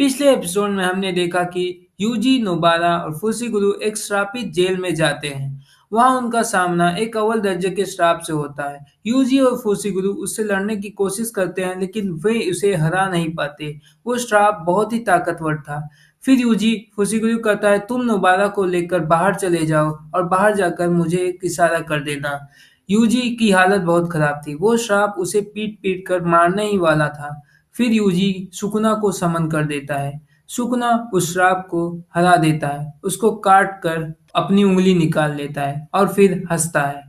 पिछले एपिसोड में हमने देखा कि यूजी नोबारा और फुसिगुरु एक श्रापित जेल में जाते हैं। वहां उनका सामना एक अव्वल दर्जे के श्राप से होता है। यूजी और फुसिगुरु उससे लड़ने की कोशिश करते हैं लेकिन वे उसे हरा नहीं पाते। वो श्राप बहुत ही ताकतवर था। फिर यूजी फुसिगुरु कहता है तुम नोबारा को लेकर बाहर चले जाओ और बाहर जाकर मुझे एक इशारा कर देना। यूजी की हालत बहुत खराब थी। वो श्राप उसे पीट पीट कर मारने ही वाला था। फिर यूजी सुकुना को समन कर देता है। सुकुना उस श्राप को हरा देता है, उसको काट कर अपनी उंगली निकाल लेता है और फिर हंसता है।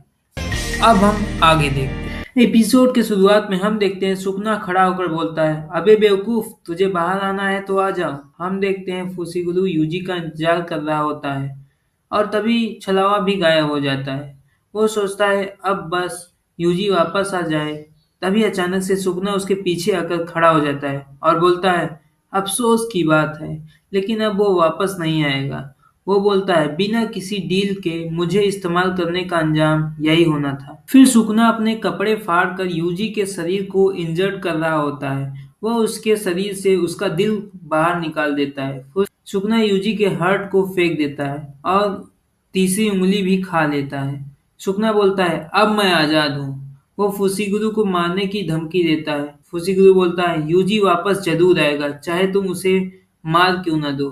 अब हम आगे देखते हैं। एपिसोड के शुरुआत में हम देखते हैं सुकुना खड़ा होकर बोलता है, अबे बेवकूफ, तुझे बाहर आना है तो आ जाओ। हम देखते हैं फुसिगुरु यूजी का इंतजार कर रहा होता है और तभी छलावा भी गायब हो जाता है। वो सोचता है अब बस यूजी वापस आ जाए। तभी अचानक से सुकना उसके पीछे आकर खड़ा हो जाता है और बोलता है, अफसोस की बात है लेकिन अब वो वापस नहीं आएगा। वो बोलता है, बिना किसी डील के मुझे इस्तेमाल करने का अंजाम यही होना था। फिर सुकना अपने कपड़े फाड़ कर यूजी के शरीर को इंजर्ड कर रहा होता है। वह उसके शरीर से उसका दिल बाहर निकाल देता है। फिर सुकना यूजी के हार्ट को फेंक देता है और तीसरी उंगली भी खा लेता है। सुकना बोलता है, अब मैं आजाद हूँ। वो फुसिगुरु को मारने की धमकी देता है। फुसिगुरु बोलता है, यूजी वापस जरूर आएगा, चाहे तुम उसे मार क्यों न दो।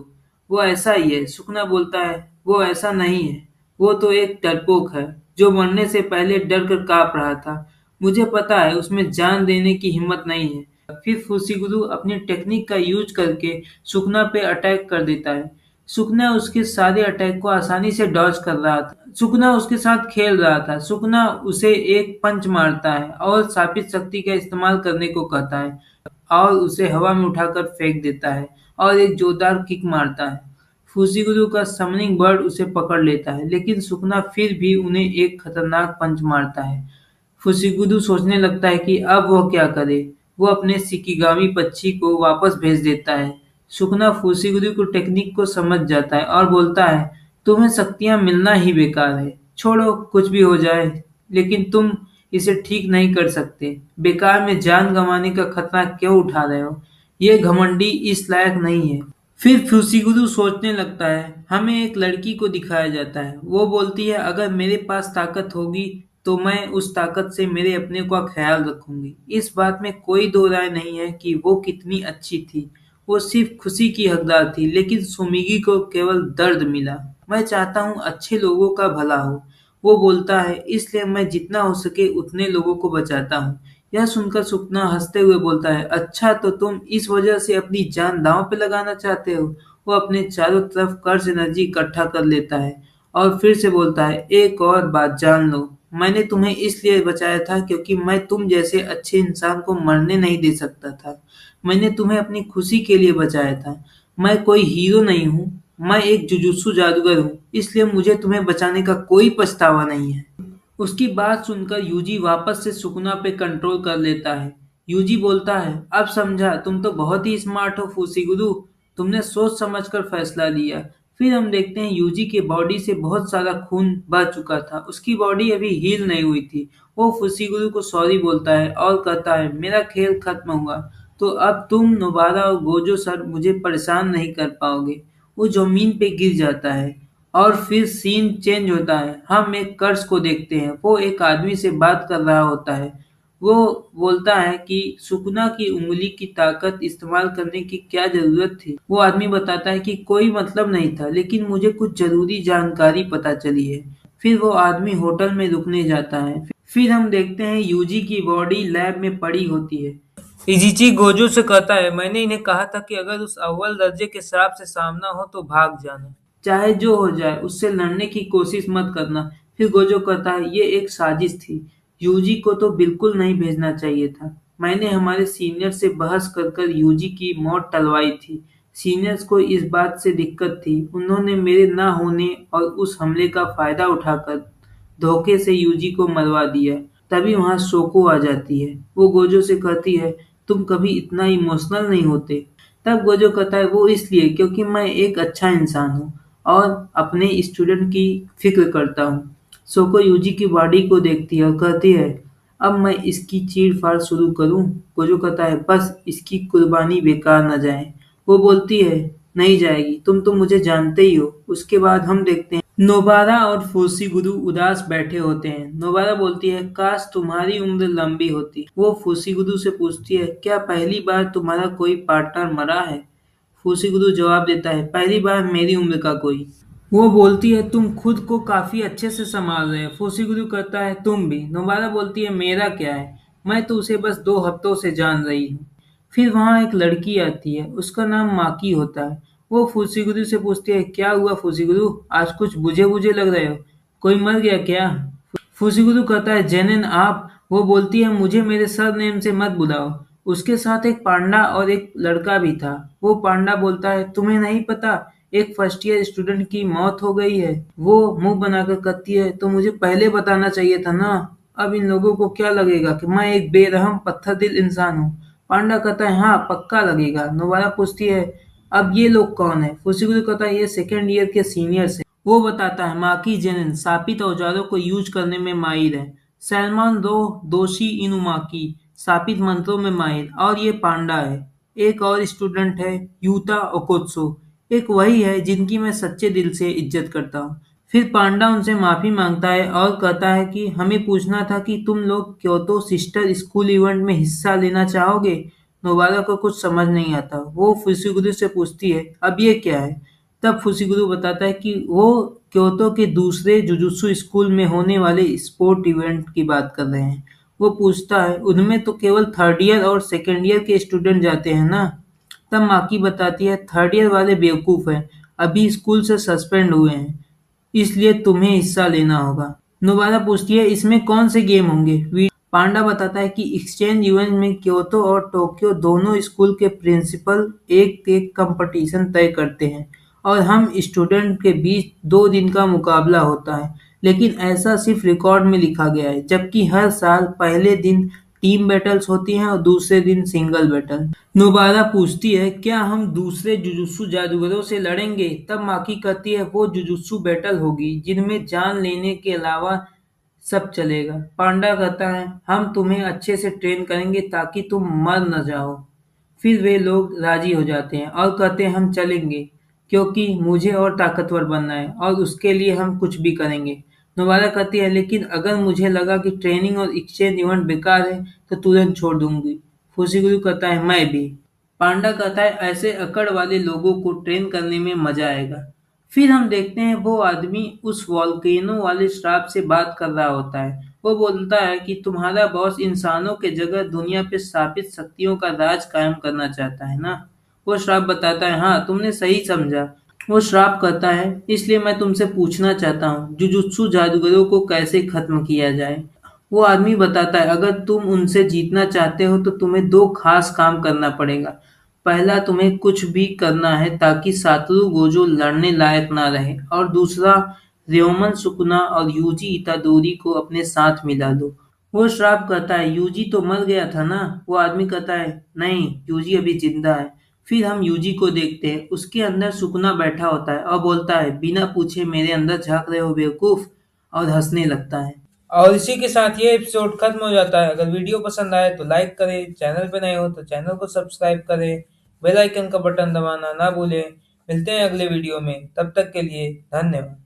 वो ऐसा ही है। सुकना बोलता है, वो ऐसा नहीं है। वो तो एक डरपोक है जो मरने से पहले डर कर कांप रहा था। मुझे पता है उसमें जान देने की हिम्मत नहीं है। फिर फुसिगुरु अपनी टेक्निक का यूज करके सुकना पे अटैक कर देता है। सुकना उसके सारे अटैक को आसानी से डॉज कर रहा था। सुकना उसके साथ खेल रहा था। सुकना उसे एक पंच मारता है और शापित शक्ति का इस्तेमाल करने को कहता है और उसे हवा में उठाकर फेंक देता है और एक जोरदार किक मारता है। फुसिगुरु का समनिंग बर्ड उसे पकड़ लेता है लेकिन सुकना फिर भी उन्हें एक खतरनाक पंच मारता है। फुसिगुरु सोचने लगता है कि अब वह क्या करे। वो अपने शिकिगामी पक्षी को वापस भेज देता है। सुकना फुसिगुरु को टेक्निक को समझ जाता है और बोलता है, तुम्हें शक्तियां मिलना ही बेकार है। छोड़ो कुछ भी हो जाए, लेकिन तुम इसे ठीक नहीं कर सकते। बेकार में जान गंवाने का खतरा क्यों उठा रहे हो? ये घमंडी इस लायक नहीं है। फिर फुसिगुरु सोचने लगता है। हमें एक लड़की को दिखाया जाता है। वो बोलती है, अगर मेरे पास ताकत होगी तो मैं उस ताकत से मेरे अपने का ख्याल रखूंगी। इस बात में कोई दो राय नहीं है कि वो कितनी अच्छी थी। वो सिर्फ खुशी की हकदार थी लेकिन सुमिगी को केवल दर्द मिला। मैं चाहता हूँ अच्छे लोगों का भला हो। वो बोलता है, इसलिए मैं जितना हो सके उतने लोगों को बचाता हूँ। यह सुनकर सुकना हंसते हुए बोलता है, अच्छा तो तुम इस वजह से अपनी जान दांव पे लगाना चाहते हो। वो अपने चारों तरफ कर्ज एनर्जी इकट्ठा कर लेता है और फिर से बोलता है, एक और बात जान लो, मैंने तुम्हें इसलिए बचाया था क्योंकि मैं तुम जैसे अच्छे इंसान को मरने नहीं दे सकता था। मैंने तुम्हें अपनी खुशी के लिए बचाया था। मैं कोई हीरो नहीं हूँ, मैं एक जुजुत्सु जादूगर हूँ, इसलिए मुझे तुम्हें बचाने का कोई पछतावा नहीं है। उसकी बात सुनकर यूजी वापस से सुकुना पे कंट्रोल कर लेता है। यूजी बोलता है, अब समझा, तुम तो बहुत ही स्मार्ट हो फुसिगुरु। तुमने सोच समझकर फैसला लिया। फिर हम देखते हैं यूजी के बॉडी से बहुत सारा खून बह चुका था। उसकी बॉडी अभी हील नहीं हुई थी। वो फुसिगुरु को सॉरी बोलता है और कहता है, मेरा खेल खत्म हुआ तो अब तुम नोबारा और गोजो सर मुझे परेशान नहीं कर पाओगे। वो जमीन पे गिर जाता है और फिर सीन चेंज होता है। हम एक कर्स को देखते हैं। वो एक आदमी से बात कर रहा होता है। वो बोलता है कि सुकना की उंगली की ताकत इस्तेमाल करने की क्या जरूरत थी। वो आदमी बताता है कि कोई मतलब नहीं था लेकिन मुझे कुछ जरूरी जानकारी पता चली है। फिर वो आदमी होटल में रुकने जाता है। फिर हम देखते हैं यूजी की बॉडी लैब में पड़ी होती है। इजिची गोजो से कहता है, मैंने इन्हें कहा था कि अगर उस अव्वल दर्जे के श्राप से सामना हो तो भाग जाना। चाहे जो हो जाए उससे लड़ने की कोशिश मत करना। फिर गोजो कहता है, ये एक साजिश थी। यूजी को तो बिल्कुल नहीं भेजना चाहिए था। मैंने हमारे सीनियर से बहस कर कर यूजी की मौत टलवाई थी। सीनियर्स को इस बात से दिक्कत थी। उन्होंने मेरे ना होने और उस हमले का फायदा उठाकर धोखे से यूजी को मरवा दिया। तभी वहां शोको आ जाती है। वो गोजो से कहती है, तुम कभी इतना इमोशनल नहीं होते। तब गोजो कहता है, वो इसलिए क्योंकि मैं एक अच्छा इंसान हूँ और अपने स्टूडेंट की फिक्र करता हूँ। शोको यूजी की बॉडी को देखती है और कहती है, अब मैं इसकी चीर फाड़ शुरू करूँ। गोजो कहता है, बस इसकी कुर्बानी बेकार न जाए। वो बोलती है, नहीं जाएगी, तुम तो मुझे जानते ही हो। उसके बाद हम देखते हैं नोबारा और फुसीगुरु उदास बैठे होते हैं। नोबारा बोलती है, काश तुम्हारी उम्र लंबी होती। वो फुसीगुरु से पूछती है, क्या पहली बार तुम्हारा कोई पार्टनर मरा है? फुसीगुरु जवाब देता है, पहली बार मेरी उम्र का कोई। वो बोलती है, तुम खुद को काफी अच्छे से संभाल रहे हो। फुसीगुरु कहता है, तुम भी। नोबारा बोलती है, मेरा क्या है, मैं तो उसे बस 2 हफ्तों से जान रही हूँ। फिर वहां एक लड़की आती है, उसका नाम माकी होता है। वो फुसीगुरु से पूछती है, क्या हुआ फुसीगुरु, आज कुछ बुझे बुझे लग रहे हो, कोई मर गया क्या? फुसीगुरु कहता है, जेनिन आप। वो बोलती है, मुझे मेरे सरनेम से मत बुलाओ। उसके साथ एक पांडा और एक लड़का भी था। वो पांडा बोलता है, तुम्हें नहीं पता, एक फर्स्ट ईयर स्टूडेंट की मौत हो गई है। वो मुंह बनाकर कहती है, तो मुझे पहले बताना चाहिए था ना। अब इन लोगों को क्या लगेगा कि मैं एक बेरहम पत्थर दिल इंसान हूँ। पांडा कहता है, हाँ पक्का लगेगा। नोबारा पूछती है, अब ये लोग कौन है? फुसीगुरु कहता है, ये सेकेंड ईयर के सीनियर्स हैं। वो बताता है, माकी जेनिन शापित औजारों को यूज करने में माहिर है। सैलमान दो दोशी इनुमाकी शापित मंत्रों में माहिर। और ये पांडा है। एक और स्टूडेंट है, यूता ओकोत्सो। एक वही है जिनकी मैं सच्चे दिल से इज्जत करता हूँ। फिर पांडा उनसे माफी मांगता है और कहता है कि हमें पूछना था कि तुम लोग क्योतो सिस्टर स्कूल इवेंट में हिस्सा लेना चाहोगे? नोबारा को कुछ समझ नहीं आता। वो फुसीगुरु से पूछती है, अब ये क्या है? तब फुसीगुरु बताता है कि वो क्योतो के दूसरे जुजुत्सु स्कूल में होने वाले स्पोर्ट इवेंट की बात कर रहे हैं। वो पूछता है, उनमें तो केवल थर्ड ईयर और सेकेंड ईयर के स्टूडेंट जाते हैं ना? तब माकी बताती है, थर्ड ईयर वाले बेवकूफ हैं, अभी स्कूल से सस्पेंड हुए हैं, इसलिए तुम्हें हिस्सा लेना होगा। नोबारा पूछती है, इसमें कौन से गेम होंगे? पांडा बताता है कि एक्सचेंज इवेंट में क्योतो और टोक्यो दोनों स्कूल के प्रिंसिपल एक एक कंपटीशन तय करते हैं और हम स्टूडेंट के बीच 2 दिन का मुकाबला होता है। लेकिन ऐसा सिर्फ रिकॉर्ड में लिखा गया है, जबकि हर साल पहले दिन टीम बैटल्स होती हैं और दूसरे दिन सिंगल बैटल। नोबारा पूछती है, क्या हम दूसरे जुजुत्सु जादूगरों से लड़ेंगे? तब माकी कहती है, वो जुजुत्सु बैटल होगी जिनमें जान लेने के अलावा सब चलेगा। पांडा कहता है, हम तुम्हें अच्छे से ट्रेन करेंगे ताकि तुम मर न जाओ। फिर वे लोग राजी हो जाते हैं और कहते हैं, हम चलेंगे क्योंकि मुझे और ताकतवर बनना है और उसके लिए हम कुछ भी करेंगे। नोबारा कहती है, लेकिन अगर मुझे लगा कि ट्रेनिंग और एक्सचेंज इवेंट बेकार है तो तुरंत छोड़ दूंगी। फुसीगुरु कहता है, मैं भी। पांडा कहता है, ऐसे अकड़ वाले लोगों को ट्रेन करने में मजा आएगा। फिर हम देखते हैं वो आदमी उस वॉल्केनो वाले श्राप से बात कर रहा होता है। वो बोलता है कि तुम्हारा बॉस इंसानों के जगह दुनिया पे स्थापित शक्तियों का राज कायम करना चाहता है ना? वो श्राप बताता है, हाँ तुमने सही समझा। वो श्राप कहता है, इसलिए मैं तुमसे पूछना चाहता हूँ, जुजुत्सु जादूगरों को कैसे खत्म किया जाए? वो आदमी बताता है, अगर तुम उनसे जीतना चाहते हो तो तुम्हें 2 खास काम करना पड़ेगा। पहला, तुम्हें कुछ भी करना है ताकि सातोरु गोजो लड़ने लायक ना रहे, और दूसरा, र्योमन सुकुना और यूजी इतादोरी को अपने साथ मिला दो। वो श्राप कहता है, यूजी तो मर गया था ना? वो आदमी कहता है, नहीं, यूजी अभी जिंदा है। फिर हम यूजी को देखते हैं, उसके अंदर सुकुना बैठा होता है और बोलता है, बिना पूछे मेरे अंदर झांक रहे हो बेवकूफ, और हंसने लगता है। और इसी के साथ ये एपिसोड खत्म हो जाता है। अगर वीडियो पसंद आए तो लाइक करें, चैनल पे नए हो तो चैनल को सब्सक्राइब करें, बेल आइकन का बटन दबाना ना भूलें। मिलते हैं अगले वीडियो में, तब तक के लिए धन्यवाद।